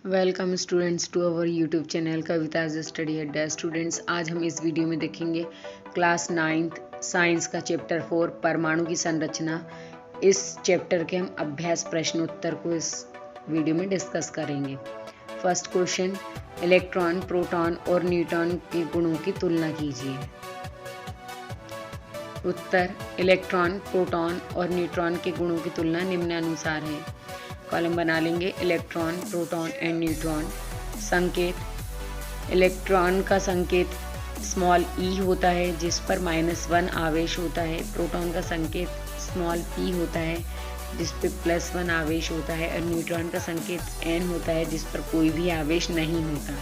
Welcome students to our YouTube channel Kavita's study adda. Students, आज हम इस वीडियो में देखेंगे क्लास 9th साइंस का चैप्टर 4 परमाणु की संरचना। इस चैप्टर के हम अभ्यास प्रश्नोत्तर को इस वीडियो में डिस्कस करेंगे। फर्स्ट क्वेश्चन, इलेक्ट्रॉन, प्रोटॉन और न्यूट्रॉन के गुणों की तुलना कीजिए। उत्तर, इलेक्ट्रॉन, प्रोटॉन और न्यूट्रॉन के गुणों की तुलना निम्नानुसार है। कॉलम बना लेंगे, इलेक्ट्रॉन, प्रोटॉन एंड न्यूट्रॉन। संकेत, इलेक्ट्रॉन का संकेत स्मॉल ई होता है जिस पर -1 आवेश होता है। प्रोटॉन का संकेत स्मॉल पी होता है जिस पर +1 आवेश होता है और न्यूट्रॉन का संकेत एन होता है जिस पर कोई भी आवेश नहीं होता।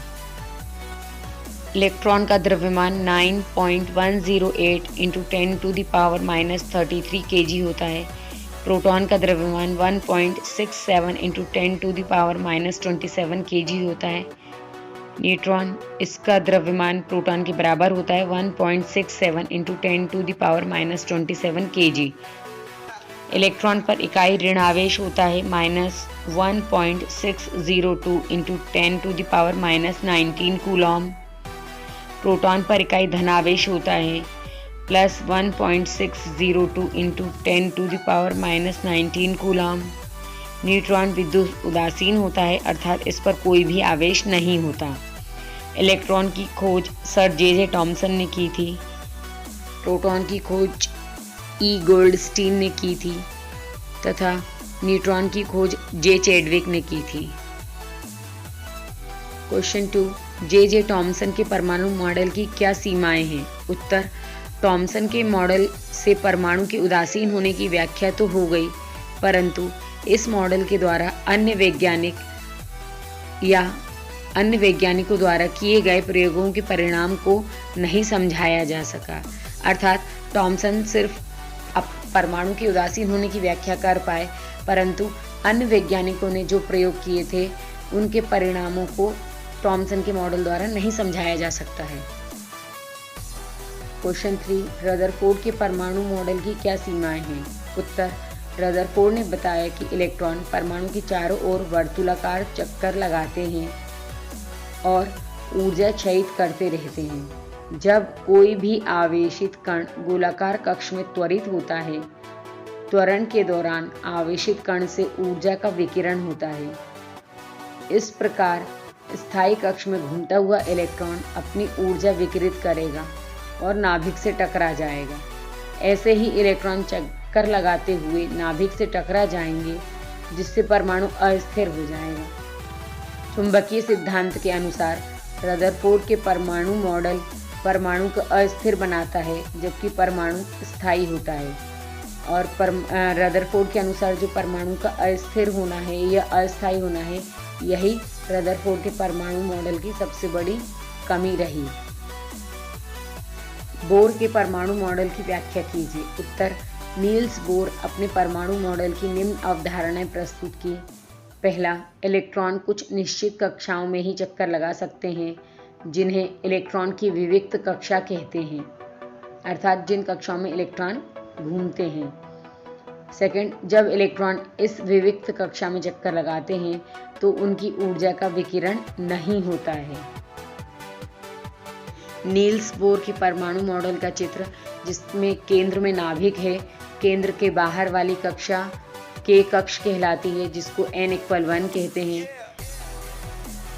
इलेक्ट्रॉन का द्रव्यमान 9.108 × 10⁻³ kg होता है। प्रोटॉन का द्रव्यमान 1.67 × 10⁻27 kg होता है। न्यूट्रॉन, इसका द्रव्यमान प्रोटॉन के बराबर होता है 1.67 × 10⁻27 kg। इलेक्ट्रॉन पर इकाई ऋण आवेश होता है -1.602 × 10⁻19 कूलॉम। प्रोटॉन पर इकाई धनावेश होता है +1.602 × 10⁻19 कूलॉम। न्यूट्रॉन विद्युत उदासीन होता है, अर्थात इस पर कोई भी आवेश नहीं होता। इलेक्ट्रॉन की खोज सर जे टॉमसन ने की थी। प्रोटॉन की खोज ई गोल्डस्टीन ने की थी तथा न्यूट्रॉन की खोज जे चैडविक ने की थी। क्वेश्चन 2, जे टॉमसन के परमाणु मॉडल की क्या सीमाएं हैं। उत्तर, टॉमसन के मॉडल से परमाणु के उदासीन होने की व्याख्या तो हो गई, परंतु इस मॉडल के द्वारा अन्य वैज्ञानिकों द्वारा किए गए प्रयोगों के परिणाम को नहीं समझाया जा सका। अर्थात टॉमसन सिर्फ परमाणु के उदासीन होने की व्याख्या कर पाए, परंतु अन्य वैज्ञानिकों ने जो प्रयोग किए थे उनके परिणामों को टॉमसन के मॉडल द्वारा नहीं समझाया जा सकता है। क्वेश्चन 3, रदरफोर्ड के परमाणु मॉडल की क्या सीमाएं हैं। उत्तर, रदरफोर्ड ने बताया कि इलेक्ट्रॉन परमाणु के चारों ओर वर्तुलाकार चक्कर लगाते हैं और ऊर्जा क्षयित करते रहते हैं। जब कोई भी आवेशित कण गोलाकार कक्ष में त्वरित होता है, त्वरण के दौरान आवेशित कण से ऊर्जा का विकिरण होता है। इस प्रकार स्थायी कक्ष में घूमता हुआ इलेक्ट्रॉन अपनी ऊर्जा विकिरित करेगा और नाभिक से टकरा जाएगा। ऐसे ही इलेक्ट्रॉन चक्कर लगाते हुए नाभिक से टकरा जाएंगे जिससे परमाणु अस्थिर हो जाएगा। चुंबकीय सिद्धांत के अनुसार रदरफोर्ड के परमाणु मॉडल परमाणु को अस्थिर बनाता है जबकि परमाणु स्थायी होता है। और रदरफोर्ड के अनुसार जो परमाणु का अस्थिर होना है या अस्थायी होना है, यही रदरफोर्ड के परमाणु मॉडल की सबसे बड़ी कमी रही। बोर के परमाणु मॉडल की व्याख्या कीजिए। उत्तर, नील्स बोर अपने परमाणु मॉडल की निम्न अवधारणाएं प्रस्तुत की। पहला, इलेक्ट्रॉन कुछ निश्चित कक्षाओं में ही चक्कर लगा सकते हैं जिन्हें इलेक्ट्रॉन की विविक्त कक्षा कहते हैं, अर्थात जिन कक्षाओं में इलेक्ट्रॉन घूमते हैं। सेकंड, जब इलेक्ट्रॉन इस विविक्त कक्षा में चक्कर लगाते हैं तो उनकी ऊर्जा का विकिरण नहीं होता है। नील्स बोर के परमाणु मॉडल का चित्र, जिसमें केंद्र में नाभिक है, केंद्र के बाहर वाली कक्षा के कक्ष कहलाती है जिसको n=1 कहते हैं।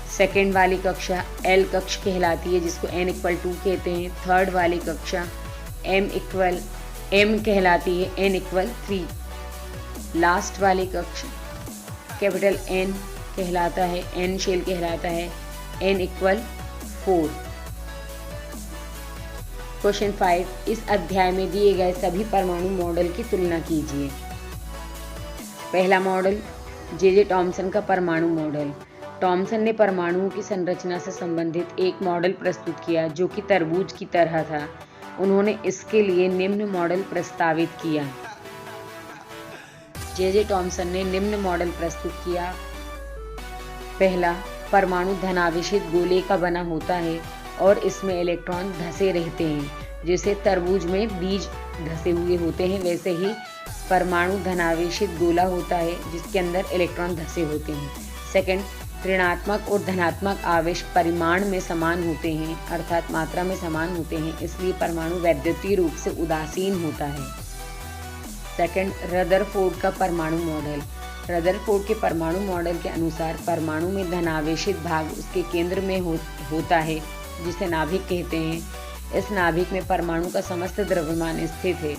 सेकेंड वाली कक्षा L कक्ष कहलाती है जिसको n=2 कहते हैं। थर्ड वाली कक्षा M कहलाती है, n=3। लास्ट वाली कक्ष कैपिटल N कहलाता है, N शेल कहलाता है, n=4। क्वेश्चन 5, इस अध्याय में दिए गए सभी परमाणु मॉडल की तुलना कीजिए। पहला मॉडल, जे टॉमसन का परमाणु मॉडल। टॉमसन ने परमाणुओं की संरचना से संबंधित एक मॉडल प्रस्तुत किया जो कि तरबूज की तरह था। उन्होंने इसके लिए निम्न मॉडल प्रस्तावित किया। जे टॉमसन ने निम्न मॉडल प्रस्तुत किया। पहला, परमाणु धनावेशित गोले का बना होता है और इसमें इलेक्ट्रॉन धसे रहते हैं। जैसे तरबूज में बीज धसे हुए होते हैं, वैसे ही परमाणु धनावेशित गोला होता है जिसके अंदर इलेक्ट्रॉन धसे होते हैं। सेकंड, ऋणात्मक और धनात्मक आवेश परिमाण में समान होते हैं, अर्थात मात्रा में समान होते हैं, इसलिए परमाणु वैद्युतीय रूप से उदासीन होता है। सेकंड, रदरफोर्ड का परमाणु मॉडल। रदरफोर्ड के परमाणु मॉडल के अनुसार परमाणु में धनावेशित भाग उसके केंद्र में होता है, जिसे नाभिक कहते हैं। इस नाभिक में परमाणु का समस्त द्रव्यमान स्थित है।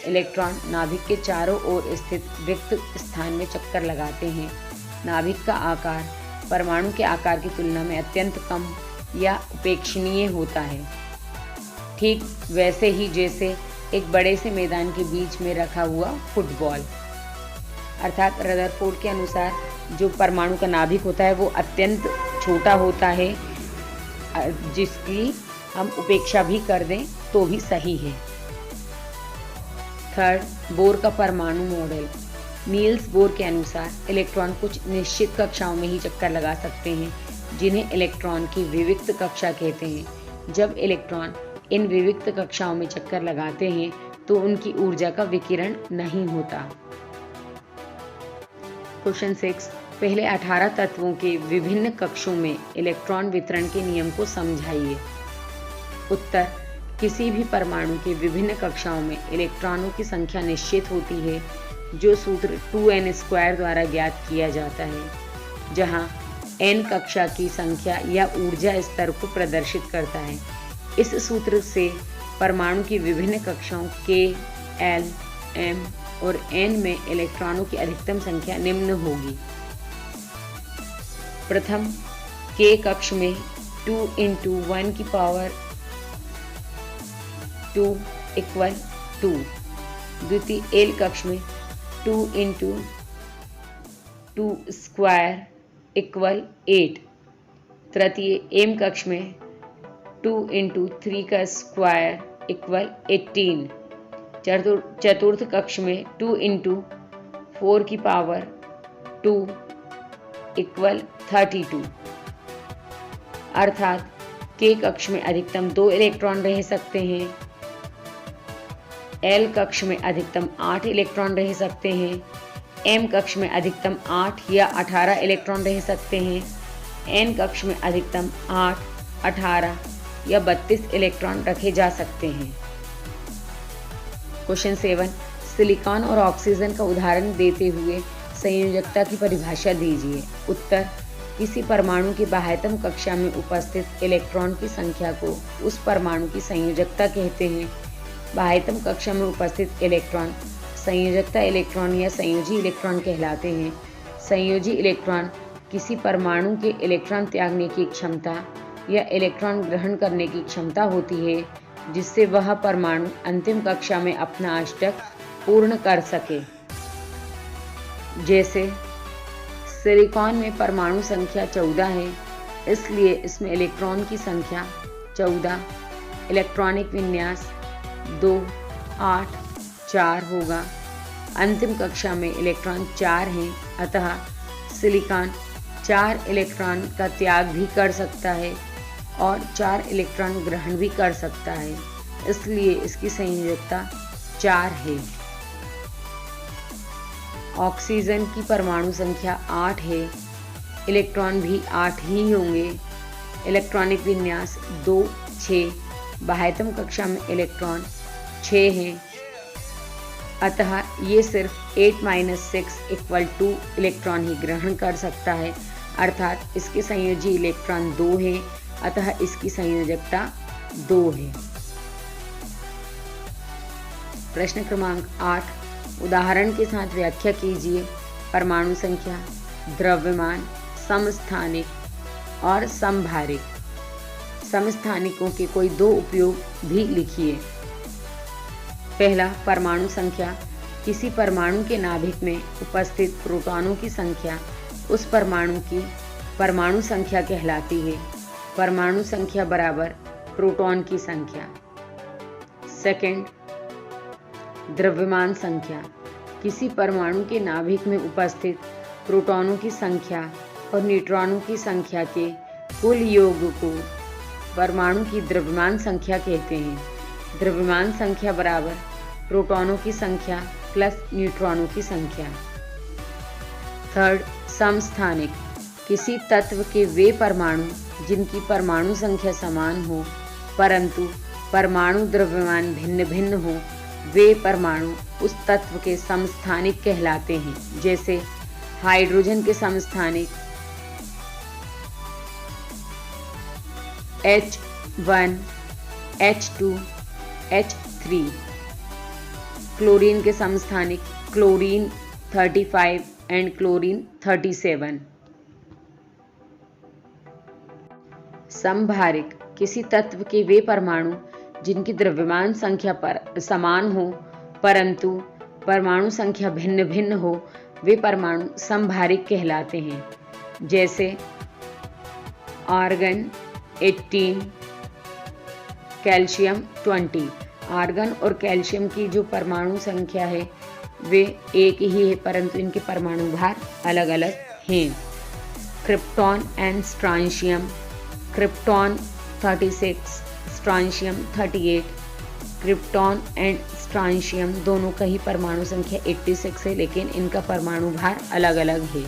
इलेक्ट्रॉन नाभिक के चारों ओर स्थित रिक्त स्थान में चक्कर लगाते हैं। नाभिक का आकार परमाणु के आकार की तुलना में अत्यंत कम या उपेक्षणीय होता है, ठीक वैसे ही जैसे एक बड़े से मैदान के बीच में रखा हुआ फुटबॉल। अर्थात रदरफोर्ड के अनुसार जो परमाणु का नाभिक होता है वो अत्यंत छोटा होता है, जिसकी हम उपेक्षा भी कर दें तो भी सही है। थर्ड, बोर का परमाणु मॉडल। नील्स बोर के अनुसार इलेक्ट्रॉन कुछ निश्चित कक्षाओं में ही चक्कर लगा सकते हैं, जिन्हें इलेक्ट्रॉन की विविक्त कक्षा कहते हैं। जब इलेक्ट्रॉन इन विविक्त कक्षाओं में चक्कर लगाते हैं तो उनकी ऊर्जा का विकिरण नहीं होता। क्वेश्चन 6, पहले 18 तत्वों के विभिन्न कक्षों में इलेक्ट्रॉन वितरण के नियम को समझाइए। उत्तर, किसी भी परमाणु के विभिन्न कक्षाओं में इलेक्ट्रॉनों की संख्या निश्चित होती है, जो सूत्र 2n² द्वारा ज्ञात किया जाता है, जहां n कक्षा की संख्या या ऊर्जा स्तर को प्रदर्शित करता है। इस सूत्र से परमाणु की विभिन्न कक्षाओं k, l, m और n में इलेक्ट्रॉनों की अधिकतम संख्या निम्न होगी। प्रथम k कक्ष में 2 × 1 की पावर 2 = 2। द्वितीय l कक्ष में 2 × 2² = 8। तृतीय m कक्ष में 2 × 3² = 18। चतुर्थ कक्ष में 2 × 4 की पावर 2 = 32। अर्थात k कक्ष में अधिकतम 2 इलेक्ट्रॉन रह सकते हैं, l कक्ष में अधिकतम 8 इलेक्ट्रॉन रह सकते हैं, m कक्ष में अधिकतम 8 या 18 इलेक्ट्रॉन रह सकते हैं, n कक्ष में अधिकतम 8, 18 या 32 इलेक्ट्रॉन रखे जा सकते हैं। क्वेश्चन 7, सिलिकॉन और ऑक्सीजन का उदाहरण देते हुए संयोजकता की परिभाषा दीजिए। उत्तर, किसी परमाणु की बाह्यतम कक्षा में उपस्थित इलेक्ट्रॉन की संख्या को उस परमाणु की संयोजकता कहते हैं। बाह्यतम कक्षा में उपस्थित इलेक्ट्रॉन संयोजकता इलेक्ट्रॉन या संयोजी इलेक्ट्रॉन कहलाते हैं। संयोजी इलेक्ट्रॉन किसी परमाणु के इलेक्ट्रॉन त्यागने की क्षमता या इलेक्ट्रॉन ग्रहण करने की क्षमता होती है, जिससे वह परमाणु अंतिम कक्षा में अपना अष्टक पूर्ण कर सके। जैसे सिलिकॉन में परमाणु संख्या 14 है, इसलिए इसमें इलेक्ट्रॉन की संख्या 14, इलेक्ट्रॉनिक विन्यास 2, 8, 4 होगा। अंतिम कक्षा में इलेक्ट्रॉन 4 हैं, अतः सिलिकॉन 4 इलेक्ट्रॉन का त्याग भी कर सकता है और 4 इलेक्ट्रॉन ग्रहण भी कर सकता है, इसलिए इसकी संयोजकता 4 है। ऑक्सीजन की परमाणु संख्या 8 है, इलेक्ट्रॉन भी 8 ही होंगे। इलेक्ट्रॉनिक विन्यास 2, 6, बाह्यतम कक्षा में इलेक्ट्रॉन 6 हैं, अतः ये सिर्फ 8 - 6 = 2 इलेक्ट्रॉन ही ग्रहण कर सकता है, अर्थात इसके संयोजी इलेक्ट्रॉन 2 हैं, अतः इसकी संयोजकता 2 है। प्रश्न क्रमांक 8, उदाहरण के साथ व्याख्या कीजिए। परमाणु संख्या, द्रव्यमान, समस्थानिक और समभारिक। समस्थानिकों के कोई 2 उपयोग भी लिखिए। पहला, परमाणु संख्या किसी परमाणु के नाभिक में उपस्थित प्रोटॉनों की संख्या उस परमाणु की परमाणु संख्या कहलाती है। परमाणु संख्या बराबर प्रोटॉन की संख्या। सेकंड, द्रव्यमान संख्या किसी परमाणु के नाभिक में उपस्थित प्रोटॉनों की संख्या और न्यूट्रॉनों की संख्या के कुल योग को परमाणु की द्रव्यमान संख्या कहते हैं। द्रव्यमान संख्या बराबर प्रोटॉनों की संख्या प्लस न्यूट्रॉनों की संख्या। थर्ड, समस्थानिक किसी तत्व के वे परमाणु जिनकी परमाणु संख्या समान हो परंतु परमाणु द्रव्यमान भिन्न भिन्न हो, वे परमाणु उस तत्व के समस्थानिक कहलाते हैं। जैसे हाइड्रोजन के समस्थानिक H1, H2, H3, क्लोरीन के समस्थानिक क्लोरीन 35 एंड क्लोरीन 37। समभारिक किसी तत्व के वे परमाणु जिनकी द्रव्यमान संख्या पर समान हो परंतु परमाणु संख्या भिन्न भिन्न हो, वे परमाणु समभारिक कहलाते हैं। जैसे आर्गन 18, कैल्शियम 20। आर्गन और कैल्शियम की जो परमाणु संख्या है वे एक ही है परंतु इनके परमाणु भार अलग अलग हैं। Krypton and स्ट्रांशियम, krypton 36, स्ट्रांशियम 38। Krypton and स्ट्रांशियम दोनों का ही परमाणु संख्या 86 है लेकिन इनका परमाणु भार अलग अलग है।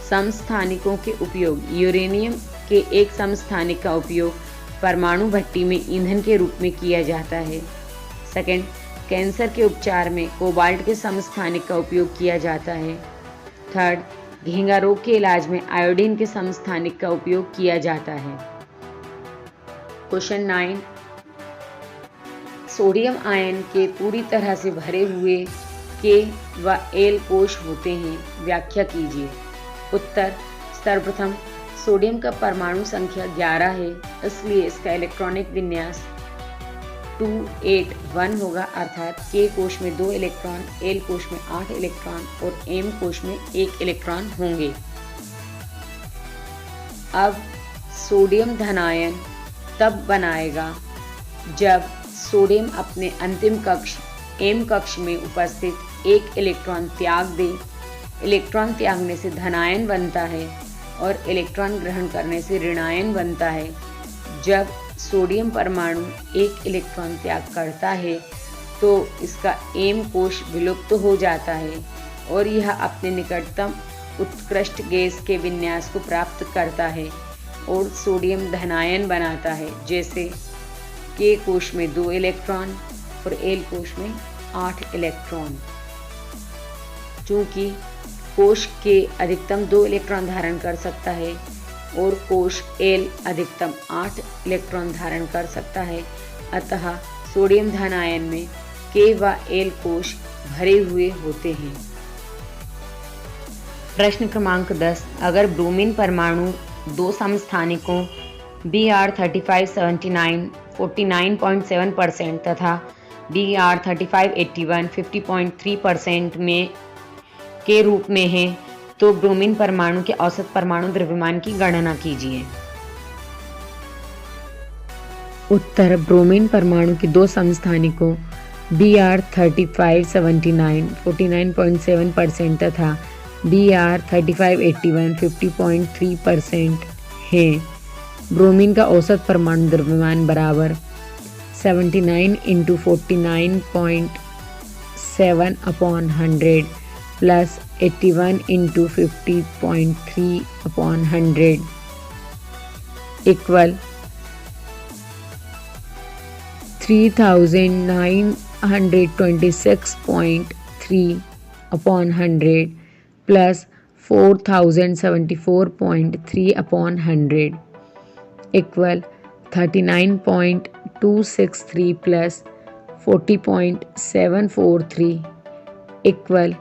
समस्थानिकों के उपयोग। यूरेनियम के एक समस्थानिक का उपयोग परमाणु भट्टी में ईंधन के रूप में किया जाता है। सेकंड, कैंसर के उपचार में कोबाल्ट के समस्थानिक का उपयोग किया जाता है। थर्ड, घेंगा रोग के इलाज में आयोडीन के समस्थानिक का उपयोग किया जाता है। क्वेश्चन 9, सोडियम आयन के पूरी तरह से भरे हुए के व एल कोश होते हैं, व्याख्या कीजिए। उत्तर, सर्वप्रथम सोडियम का परमाणु संख्या 11 है इसलिए इसका इलेक्ट्रॉनिक विन्यास 281 होगा अर्थात के कोश में 2 इलेक्ट्रॉन, एल कोश में 8 इलेक्ट्रॉन और एम कोश में 1 इलेक्ट्रॉन होंगे। अब सोडियम धनायन तब बनाएगा जब सोडियम अपने अंतिम कक्ष एम कक्ष में उपस्थित 1 इलेक्ट्रॉन त्याग दे। इलेक्ट्रॉन त्यागने से धनायन बनता है और इलेक्ट्रॉन ग्रहण करने से ऋणायन बनता है। जब सोडियम परमाणु 1 इलेक्ट्रॉन त्याग करता है तो इसका एम कोश विलुप्त हो जाता है और यह अपने निकटतम उत्कृष्ट गैस के विन्यास को प्राप्त करता है और सोडियम धनायन बनाता है। जैसे के कोश में 2 इलेक्ट्रॉन और एल कोश में 8 इलेक्ट्रॉन। चूंकि कोश के अधिकतम 2 इलेक्ट्रॉन धारण कर सकता है और कोश एल अधिकतम 8 इलेक्ट्रॉन धारण कर सकता है, अतः सोडियम धनायन में के व एल कोश भरे हुए होते हैं। प्रश्न क्रमांक 10, अगर ब्रोमीन परमाणु 2 समस्थानिकों Br3579 49.7% तथा Br3581 50.3% में के रूप में है तो ब्रोमीन परमाणु के औसत परमाणु द्रव्यमान की गणना कीजिए। उत्तर, ब्रोमीन परमाणु के 2 समस्थानिकों Br3579 49.7% तथा Br3581 50.3% हैं। ब्रोमीन का औसत परमाणु द्रव्यमान बराबर 79 × 49.7/100 plus 81 × 50.3/100 equal 3926.3/100 plus 4074.3/100 equal 39.263 plus 40.743 equal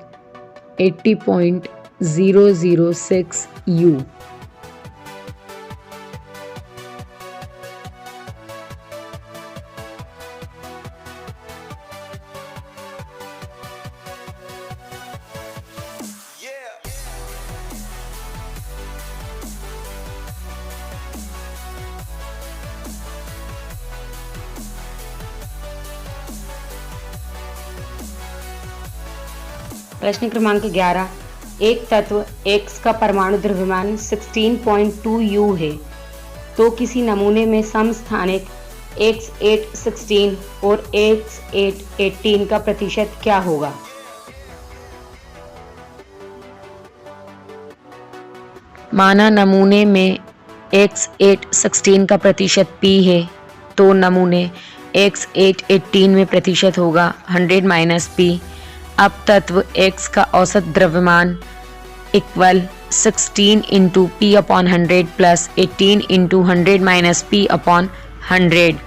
80.006 U। प्रश्न क्रमांक 11, एक तत्व X का परमाणु द्रव्यमान 16.2 U है तो किसी नमूने में समस्थानिक X8 16 और X8 18 का प्रतिशत क्या होगा। माना नमूने में X8 16 का प्रतिशत P है तो नमूने X8 18 में प्रतिशत होगा 100 माइनस P। अब तत्व X का औसत द्रव्यमान equal 16 into P upon 100 plus 18 into 100 minus P upon 100।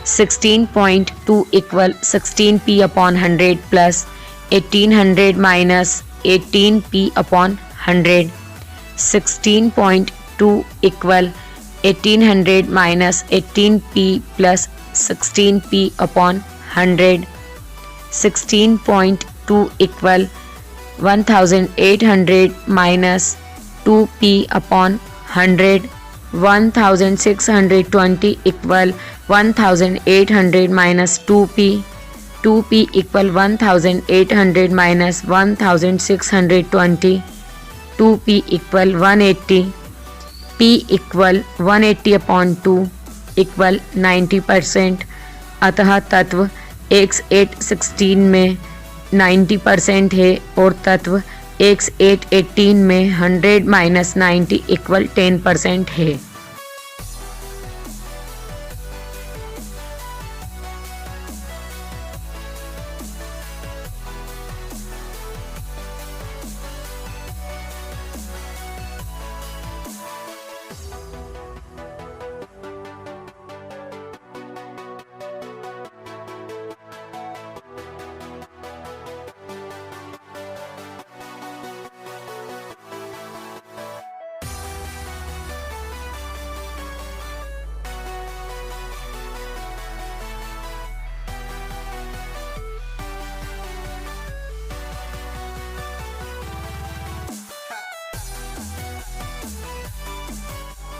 16.2 equal 16P upon 100 plus 1800 minus 18P upon 100। 16.2 equal 1800 minus 18P plus 16P upon 100। 16.2 equal 1800 minus 2P upon 100। 1620 equal 1800 minus 2P। 2P equal 1800 minus 1620। 2P equal 180। P equal 180 upon 2 equal 90%। अतः तत्व X8 16 में 90% है और तत्व X8 18 में 100 minus 90 equal 10% है।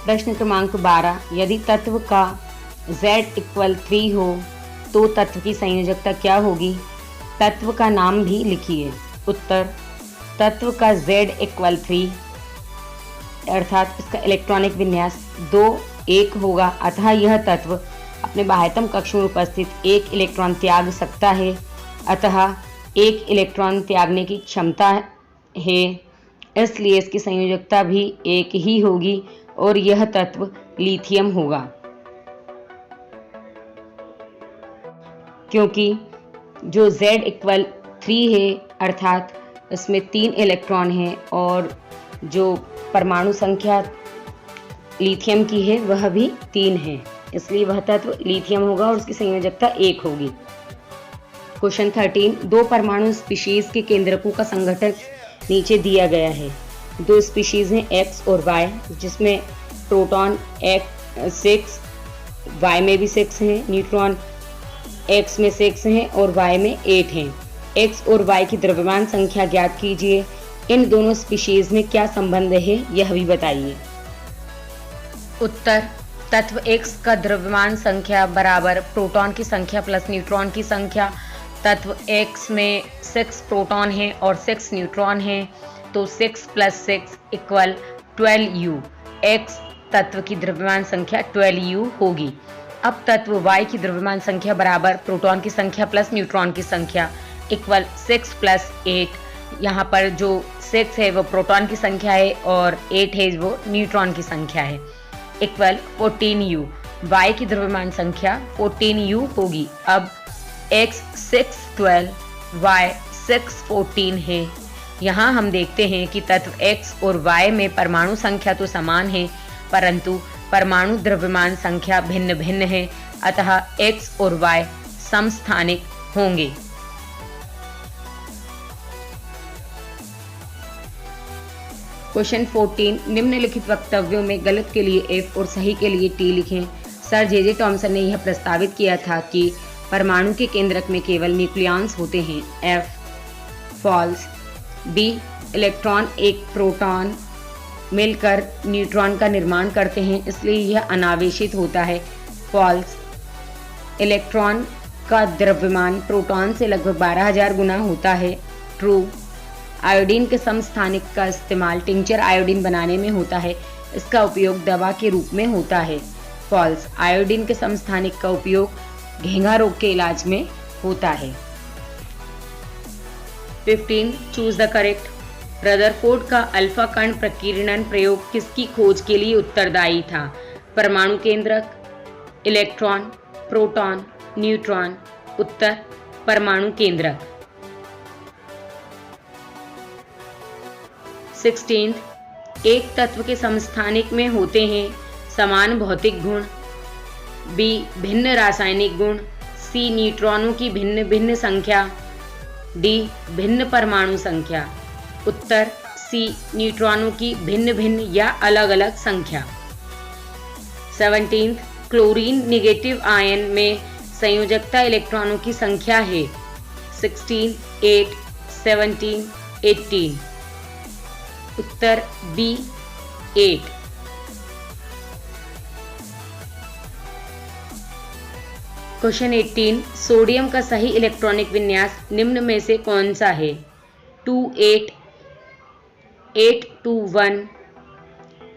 प्रश्न क्रमांक 12, यदि तत्व का Z इक्वल 3 हो तो तत्व की संयोजकता क्या होगी? तत्व का नाम भी लिखिए। उत्तर, तत्व का Z इक्वल 3 अर्थात इसका इलेक्ट्रॉनिक विन्यास 2 1 होगा, अतः यह तत्व अपने बाह्यतम कक्ष में उपस्थित एक इलेक्ट्रॉन त्याग सकता है, अतः एक इलेक्ट्रॉन त्यागने की क्षमता है, इसलिए इसकी संयोजकता भी एक ही होगी और यह तत्व लिथियम होगा। क्योंकि जो Z इक्वल 3 है अर्थात इसमें 3 इलेक्ट्रॉन हैं और जो परमाणु संख्या लिथियम की है वह भी 3 है, इसलिए वह तत्व लिथियम होगा और उसकी संयोजकता 1 होगी। क्वेश्चन 13, दो परमाणु स्पीशीज के केंद्रकों का संघटन नीचे दिया गया है। दो स्पीशीज हैं X और Y, जिसमें प्रोटॉन X 6, Y में भी 6 हैं, न्यूट्रॉन X में 6 हैं और Y में 8 हैं। X और Y की द्रव्यमान संख्या ज्ञात कीजिए। इन दोनों स्पीशीज में क्या संबंध है यह भी बताइए। उत्तर, तत्व X का द्रव्यमान संख्या बराबर प्रोटॉन की संख्या प्लस न्यूट्रॉन की संख्या। तत्व X में 6 प्रोटॉन हैं और 6 न्यूट्रॉन हैं, तो 6 + 6 इक्वल 12U। X तत्व की द्रव्यमान संख्या 12U होगी। अब तत्व Y की द्रव्यमान संख्या बराबर प्रोटॉन की संख्या प्लस न्यूट्रॉन की संख्या इक्वल 6 + 8। यहाँ पर जो 6 है वो प्रोटॉन की संख्या है और 8 है वो न्यूट्रॉन की संख्या है, इक्वल 14U। Y की द्रव्यमान संख्या 14U होगी। अब X 6 12, Y 6 14 है। यहाँ हम देखते हैं कि तत्व X और Y में परमाणु संख्या तो समान है, परंतु परमाणु द्रव्यमान संख्या भिन्न भिन्न है, अतः X और Y समस्थानिक होंगे। क्वेश्चन 14, निम्नलिखित वक्तव्यों में गलत के लिए F और सही के लिए T लिखें। सर जे टॉमसन ने यह प्रस्तावित किया था कि परमाणु के केंद्रक में केवल न्यूक्लियॉन्स होते हैं। F, false. B, इलेक्ट्रॉन एक प्रोटॉन मिलकर न्यूट्रॉन का निर्माण करते हैं, इसलिए यह अनावेशित होता है। फॉल्स। इलेक्ट्रॉन का द्रव्यमान प्रोटॉन से लगभग 12,000 गुना होता है। ट्रू। आयोडीन के समस्थानिक का इस्तेमाल टिंचर आयोडीन बनाने में होता है, इसका उपयोग दवा के रूप में होता है। फॉल्स। आयोडीन के समस्थानिक का उपयोग घेंघा रोग के इलाज में होता है। 15, चूज द करेक्ट। रदरफोर्ड का अल्फा कण प्रकीर्णन प्रयोग किसकी खोज के लिए उत्तरदायी था? परमाणु केंद्रक, इलेक्ट्रॉन, प्रोटॉन, न्यूट्रॉन। उत्तर परमाणु केंद्रक। 16 एक तत्व के समस्थानिक में होते हैं समान भौतिक गुण, बी भिन्न रासायनिक गुण, सी न्यूट्रॉनों की भिन्न भिन्न संख्या, डी भिन्न परमाणु संख्या। उत्तर सी न्यूट्रॉनों की भिन्न भिन्न या अलग अलग संख्या। 17 क्लोरीन निगेटिव आयन में संयोजकता इलेक्ट्रॉनों की संख्या है 16, 8, 17, 18। उत्तर बी 8। क्वेश्चन 18 सोडियम का सही इलेक्ट्रॉनिक विन्यास निम्न में से कौन सा है? 28, 821,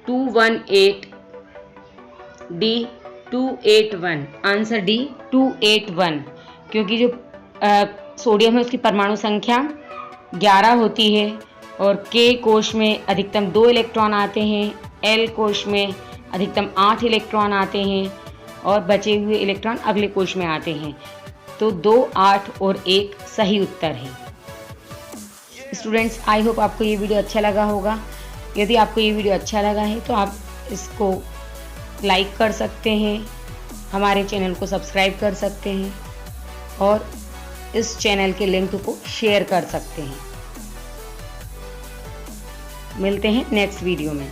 218, डी 281। आंसर डी 281, क्योंकि जो सोडियम है उसकी परमाणु संख्या 11 होती है और के कोश में अधिकतम 2 इलेक्ट्रॉन आते हैं, एल कोश में अधिकतम 8 इलेक्ट्रॉन आते हैं और बचे हुए इलेक्ट्रॉन अगले कोश में आते हैं। तो 2, 8 और 1 सही उत्तर है। स्टूडेंट्स, आई होप आपको ये वीडियो अच्छा लगा होगा। यदि आपको ये वीडियो अच्छा लगा है तो आप इसको लाइक कर सकते हैं, हमारे चैनल को सब्सक्राइब कर सकते हैं और इस चैनल के लिंक को शेयर कर सकते हैं। मिलते हैं नेक्स्ट वीडियो में।